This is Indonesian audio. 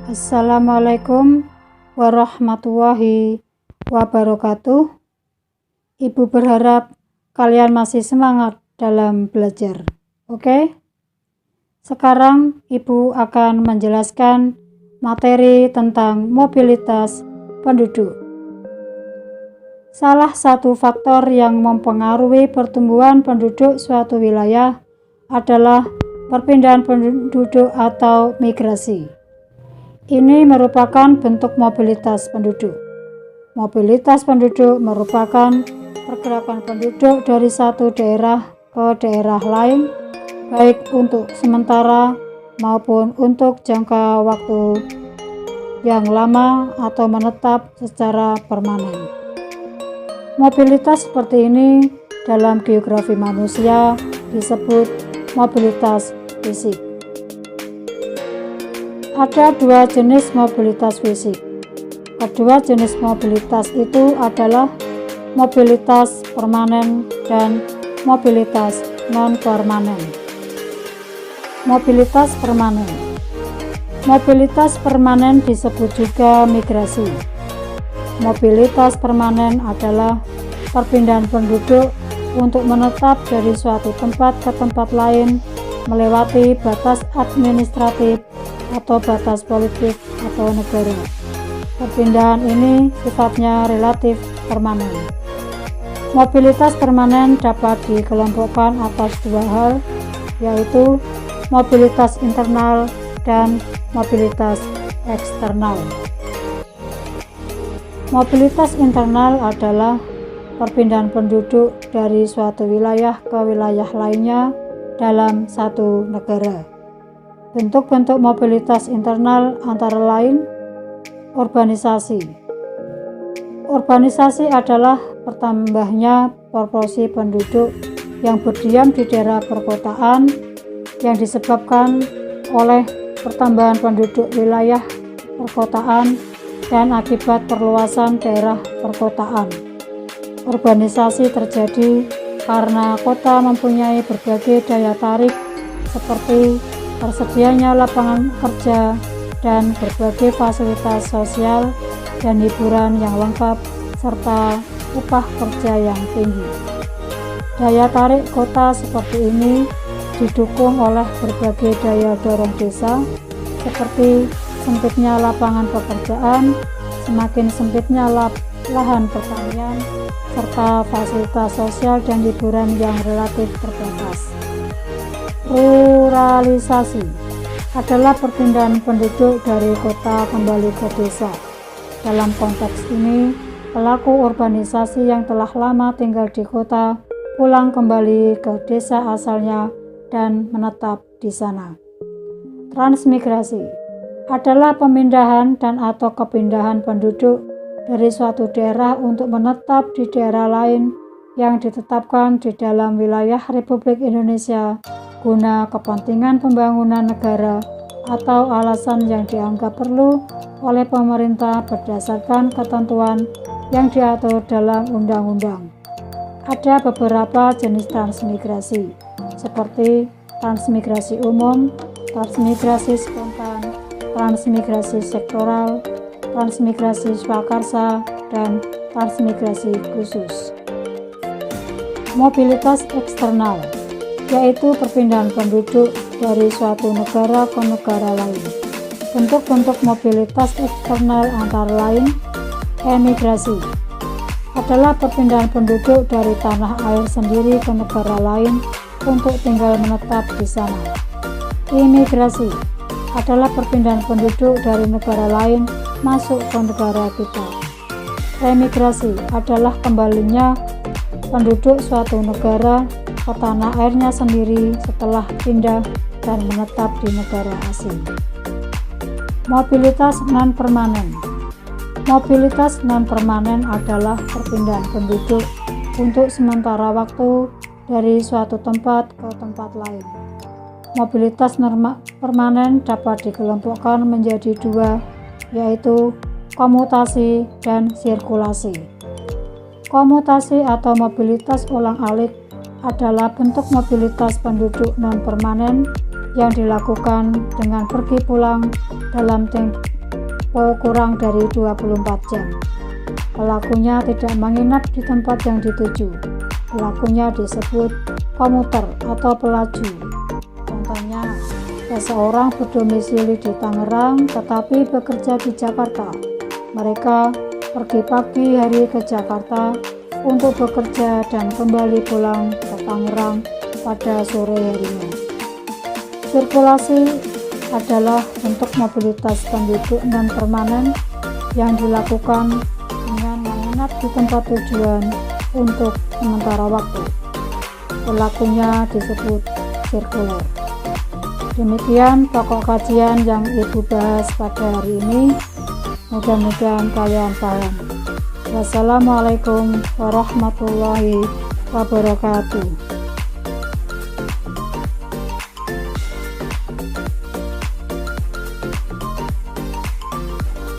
Assalamualaikum warahmatullahi wabarakatuh. Ibu berharap kalian masih semangat dalam belajar. Oke? Sekarang Ibu akan menjelaskan materi tentang mobilitas penduduk. Salah satu faktor yang mempengaruhi pertumbuhan penduduk suatu wilayah adalah perpindahan penduduk atau migrasi. Ini merupakan bentuk mobilitas penduduk. Mobilitas penduduk merupakan pergerakan penduduk dari satu daerah ke daerah lain, baik untuk sementara maupun untuk jangka waktu yang lama atau menetap secara permanen. Mobilitas seperti ini dalam geografi manusia disebut mobilitas fisik. Ada dua jenis mobilitas fisik. Kedua jenis mobilitas itu adalah mobilitas permanen dan mobilitas non-permanen. Mobilitas permanen. Mobilitas permanen disebut juga migrasi. Mobilitas permanen adalah perpindahan penduduk untuk menetap dari suatu tempat ke tempat lain melewati batas administratif atau batas politik atau negara. Perpindahan ini sifatnya relatif permanen. Mobilitas permanen dapat dikelompokkan atas dua hal, yaitu mobilitas internal dan mobilitas eksternal. Mobilitas internal adalah perpindahan penduduk dari suatu wilayah ke wilayah lainnya dalam satu negara. Bentuk-bentuk mobilitas internal antara lain urbanisasi. Urbanisasi adalah bertambahnya proporsi penduduk yang berdiam di daerah perkotaan yang disebabkan oleh pertambahan penduduk wilayah perkotaan dan akibat perluasan daerah perkotaan. Urbanisasi terjadi karena kota mempunyai berbagai daya tarik seperti tersedianya lapangan kerja dan berbagai fasilitas sosial dan hiburan yang lengkap serta upah kerja yang tinggi. Daya tarik kota seperti ini didukung oleh berbagai daya dorong desa seperti sempitnya lapangan pekerjaan, semakin sempitnya lahan pertanian, serta fasilitas sosial dan hiburan yang relatif terbatas. Ruralisasi adalah perpindahan penduduk dari kota kembali ke desa. Dalam konteks ini, pelaku urbanisasi yang telah lama tinggal di kota pulang kembali ke desa asalnya dan menetap di sana. Transmigrasi adalah pemindahan dan atau kepindahan penduduk dari suatu daerah untuk menetap di daerah lain yang ditetapkan di dalam wilayah Republik Indonesia guna kepentingan pembangunan negara atau alasan yang dianggap perlu oleh pemerintah berdasarkan ketentuan yang diatur dalam undang-undang. Ada beberapa jenis transmigrasi, seperti transmigrasi umum, transmigrasi spontan, transmigrasi sektoral, transmigrasi swakarsa, dan transmigrasi khusus. Mobilitas eksternal, yaitu perpindahan penduduk dari suatu negara ke negara lain. Bentuk-bentuk mobilitas eksternal antara lain emigrasi, adalah perpindahan penduduk dari tanah air sendiri ke negara lain untuk tinggal menetap di sana. Imigrasi adalah perpindahan penduduk dari negara lain masuk ke negara kita. Remigrasi adalah kembalinya penduduk suatu negara ke tanah airnya sendiri setelah pindah dan menetap di negara asing. Mobilitas non-permanen. Mobilitas non-permanen adalah perpindahan penduduk untuk sementara waktu dari suatu tempat ke tempat lain. Mobilitas permanen dapat dikelompokkan menjadi dua, yaitu komutasi dan sirkulasi. Komutasi atau mobilitas ulang-alik adalah bentuk mobilitas penduduk non-permanen yang dilakukan dengan pergi pulang dalam tempo kurang dari 24 jam. Pelakunya tidak menginap di tempat yang dituju. Pelakunya disebut komuter atau pelaju. Contohnya, seseorang berdomisili di Tangerang tetapi bekerja di Jakarta. Mereka pergi pagi hari ke Jakarta untuk bekerja dan kembali pulang ke Tangerang pada sore harinya. Sirkulasi adalah bentuk mobilitas penduduk non-permanen yang dilakukan dengan menginap di tempat tujuan untuk sementara waktu. Pelakunya disebut sirkuler. Demikian pokok kajian yang Ibu bahas pada hari ini. Mudah-mudahan kalian paham. Wassalamualaikum warahmatullahi wabarakatuh.